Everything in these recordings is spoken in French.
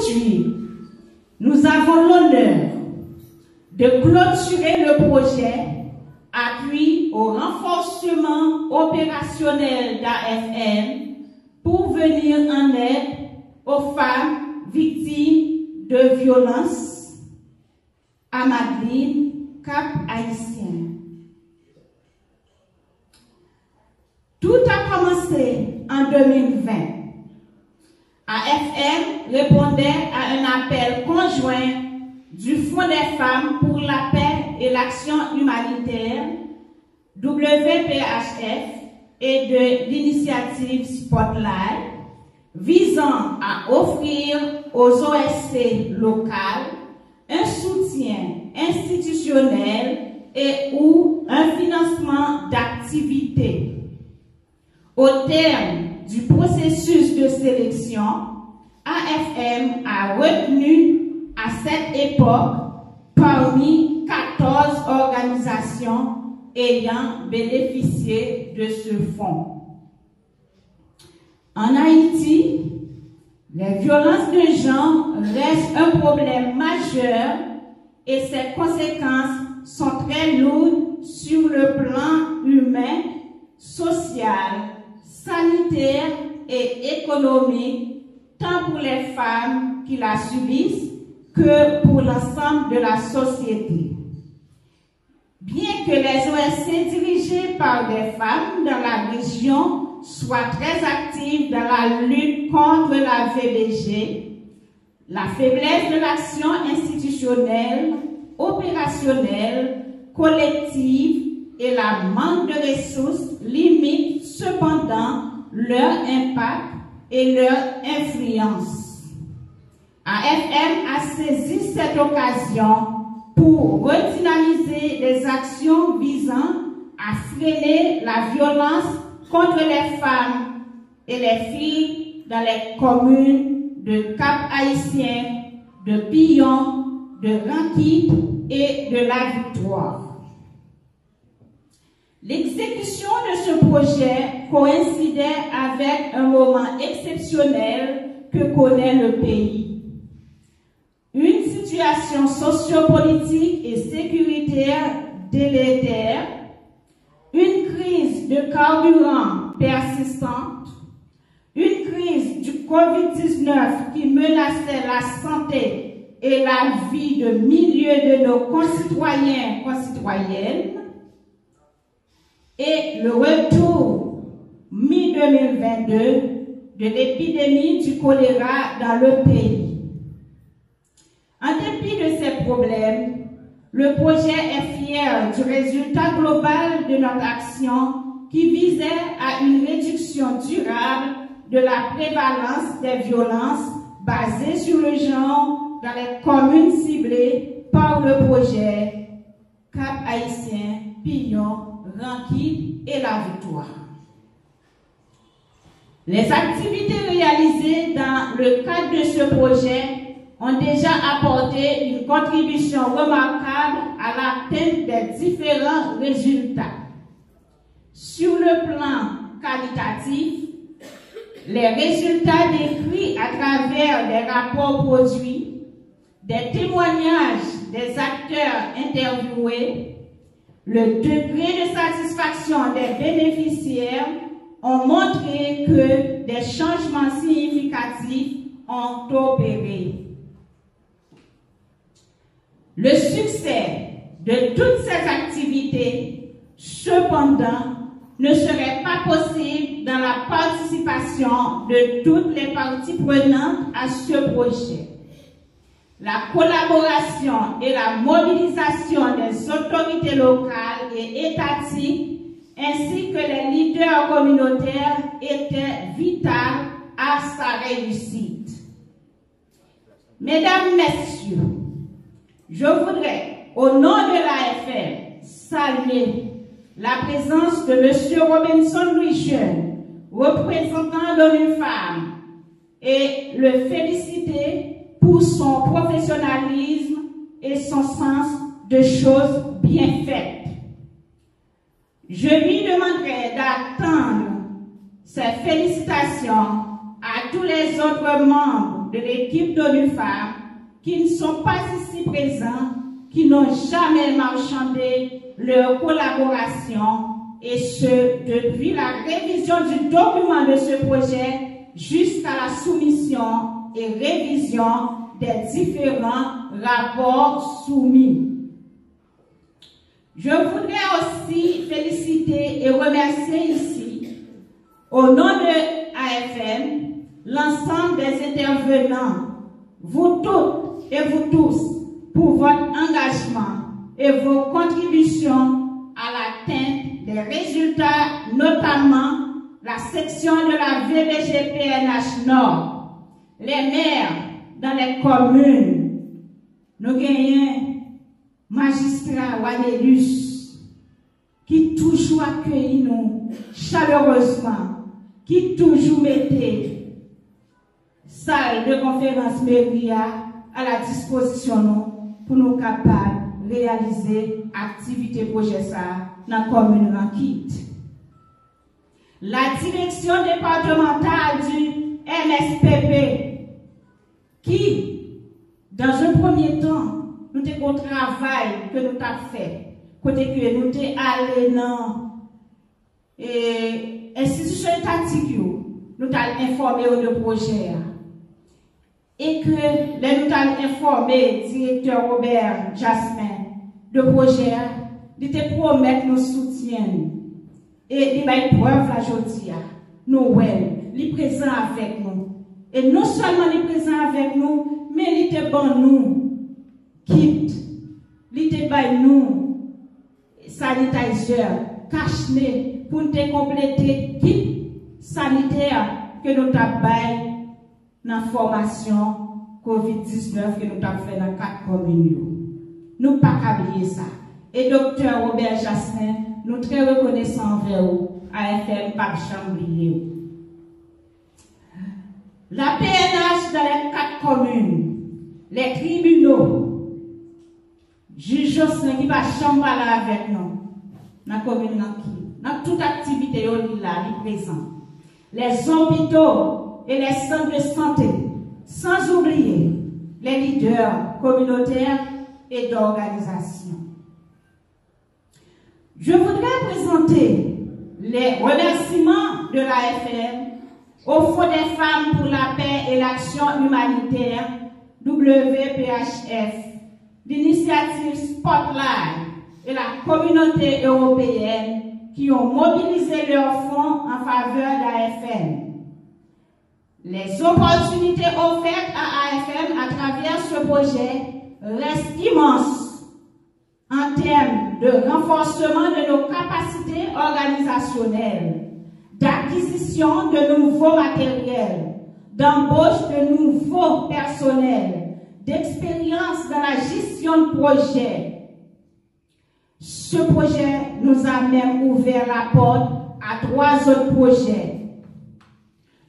Aujourd'hui, nous avons l'honneur de clôturer le projet Appui au renforcement opérationnel d'AFM pour venir en aide aux femmes victimes de violences à Madeleine, Cap-Haïtien. Tout a commencé en 2020. AFM répondait à un appel conjoint du Fonds des femmes pour la paix et l'action humanitaire, WPHF, et de l'initiative Spotlight, visant à offrir aux OSC locales un soutien institutionnel et ou un financement d'activités. Au terme du processus de sélection, AFM a retenu à cette époque parmi 14 organisations ayant bénéficié de ce fonds. En Haïti, les violences de genre restent un problème majeur et ses conséquences sont très lourdes sur le plan humain, social, sanitaire et économique, tant pour les femmes qui la subissent que pour l'ensemble de la société. Bien que les OSC dirigés par des femmes dans la région soient très actives dans la lutte contre la VBG, la faiblesse de l'action institutionnelle, opérationnelle, collective et la manque de ressources limitent cependant leur impact et leur influence. AFM a saisi cette occasion pour redynamiser les actions visant à freiner la violence contre les femmes et les filles dans les communes de Cap-Haïtien, de Pillon, de Ranquille et de La Victoire. L'exécution de ce projet coïncidait avec un moment exceptionnel que connaît le pays. Une situation sociopolitique et sécuritaire délétère, une crise de carburant persistante, une crise du Covid-19 qui menaçait la santé et la vie de milliers de nos concitoyens et concitoyennes, et le retour mi-2022 de l'épidémie du choléra dans le pays. En dépit de ces problèmes, le projet est fier du résultat global de notre action qui visait à une réduction durable de la prévalence des violences basées sur le genre dans les communes ciblées par le projet Cap-Haïtien, Pillon, Ranquille et La Victoire. Les activités réalisées dans le cadre de ce projet ont déjà apporté une contribution remarquable à l'atteinte des différents résultats. Sur le plan qualitatif, les résultats décrits à travers des rapports produits, des témoignages des acteurs interviewés, le degré de satisfaction des bénéficiaires ont montré que des changements significatifs ont opéré. Le succès de toutes ces activités, cependant, ne serait pas possible dans la participation de toutes les parties prenantes à ce projet. La collaboration et la mobilisation des autorités locales et étatiques ainsi que les leaders communautaires étaient vitales à sa réussite. Mesdames, Messieurs, je voudrais, au nom de l'AFM, saluer la présence de M. Robinson Louis-Jeune, représentant d'ONU Femmes, et le féliciter pour son professionnalisme et son sens de choses bien faites. Je lui demanderai d'attendre ses félicitations à tous les autres membres membres de l'équipe d'ONU Femmes qui ne sont pas ici présents, qui n'ont jamais marchandé leur collaboration, et ce, depuis la révision du document de ce projet jusqu'à la soumission et révision des différents rapports soumis. Je voudrais aussi féliciter et remercier ici, au nom de AFM, l'ensemble des intervenants, vous toutes et vous tous, pour votre engagement et vos contributions à l'atteinte des résultats, notamment la section de la VBG-PNH Nord, les maires dans les communes, nous gagnons magistrat Wanelus, qui toujours accueille nous chaleureusement, qui toujours mettait salle de conférence Méria à la disposition nous pour nous capables de réaliser activité projet ça dans la commune Rankit. La direction départementale du MSPP qui, dans un premier temps, nous avons un travail que nous avons fait, côté que nous sommes allés dans l'institution étatique, nous avons informé de projet. Et que nous avons informé le directeur Robert Jasmin de projet, il te promet nous soutien. Et il va être preuve la jodia. Nous, il est présent avec nous. Et non seulement il est présent avec nous, mais il est bon nous. Kit, il est bon nous. Sanitizer, cache-nez, pour nous compléter kit sanitaire que nous avons dans la formation COVID-19 que nous avons fait dans 4 communes. Nous ne pouvons pas oublier ça. Et docteur Robert Jasmin, nous sommes très reconnaissants envers vous, AFM, pas oublier. La PNH dans les 4 communes, les tribunaux, juge Jocelyn qui va chambre là avec nous, dans la commune dans toute activité, il est présent. Les hôpitaux et les centres de santé, sans oublier les leaders communautaires et d'organisation. Je voudrais présenter les remerciements de l'AFM au Fonds des femmes pour la paix et l'action humanitaire, WPHF, l'initiative Spotlight et la communauté européenne qui ont mobilisé leurs fonds en faveur d'AFM. Les opportunités offertes à AFM à travers ce projet restent immenses en termes de renforcement de nos capacités organisationnelles, d'acquisition de nouveaux matériels, d'embauche de nouveaux personnels, d'expérience dans la gestion de projets. Ce projet nous a même ouvert la porte à 3 autres projets.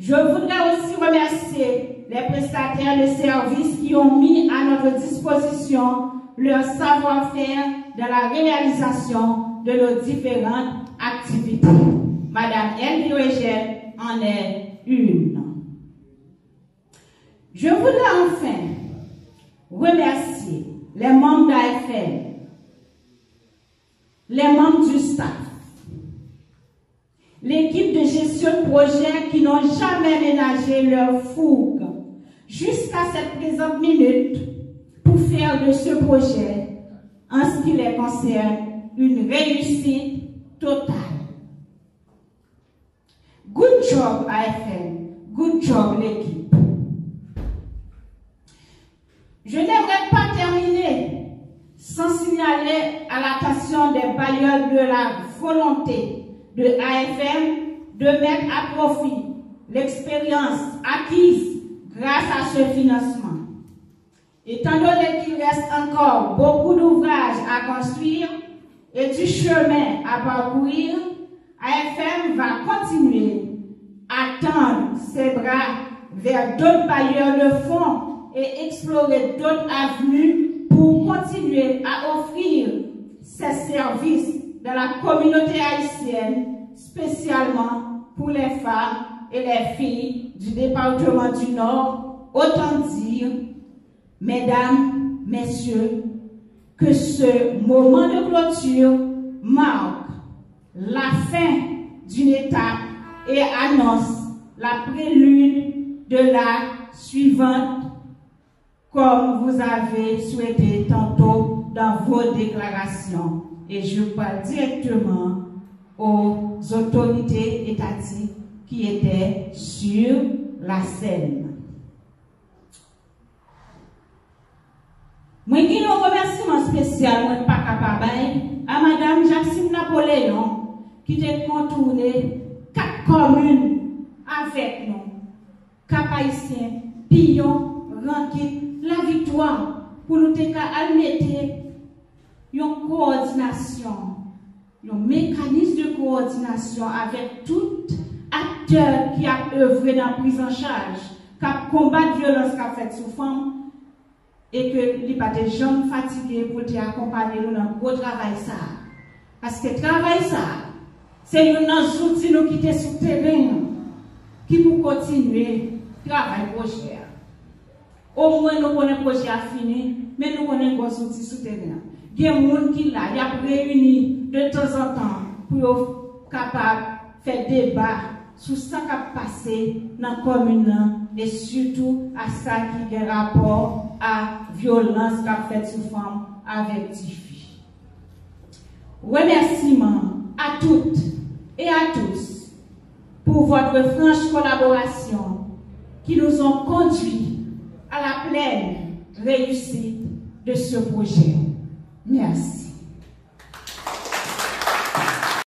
Je voudrais aussi remercier les prestataires de services qui ont mis à notre disposition leur savoir-faire dans la réalisation de nos différentes activités. Madame Elvire en est une. Je voudrais enfin remercier les membres d'AFM, les membres du staff, l'équipe de gestion de projet qui n'ont jamais ménagé leur fougue jusqu'à cette présente minute pour faire de ce projet, en ce qui les concerne, une réussite totale. Good job AFM, good job l'équipe. Je n'aimerais pas terminer sans signaler à l'attention des bailleurs de la volonté de AFM de mettre à profit l'expérience acquise grâce à ce financement. Étant donné qu'il reste encore beaucoup d'ouvrages à construire et du chemin à parcourir, AFM va continuer à tendre ses bras vers d'autres bailleurs de fonds et explorer d'autres avenues pour continuer à offrir ces services dans la communauté haïtienne, spécialement pour les femmes et les filles du département du Nord autant dire, mesdames, messieurs, que ce moment de clôture marque la fin d'une étape et annonce la prélude de la suivante, comme vous avez souhaité tantôt dans vos déclarations. Et je parle directement aux autorités étatiques qui étaient sur la scène. Moi, j'ai un remerciement spécial, moi, pas capable, à Madame Jacqueline Napoléon, qui a contourné 4 communes avec nous. Cap-Haïtien, Pillon, Ranquet, La Victoire, pour nous admettre une coordination, un mécanisme de coordination avec tout acteur qui a œuvré dans la prise en charge, qui a combattu la violence qui a fait sous femme, et que les pas des gens fatigués pour te accompagner dans le gros travail ça. Parce que travail ça, c'est un outil qui est sur le terrain, qui pour continuer travail projet. Au moins nous connaissons le projet fini, mais nous connaissons les outils sur le terrain. Il y a des gens qui là, il y a réuni de temps en temps pour être capable de faire débat sur ce qui a passé dans la commune et surtout à ça qui a rapport à la violence qu'a fait sous femme avec des filles. Remerciements à toutes et à tous pour votre franche collaboration qui nous ont conduits à la pleine réussite de ce projet. Merci.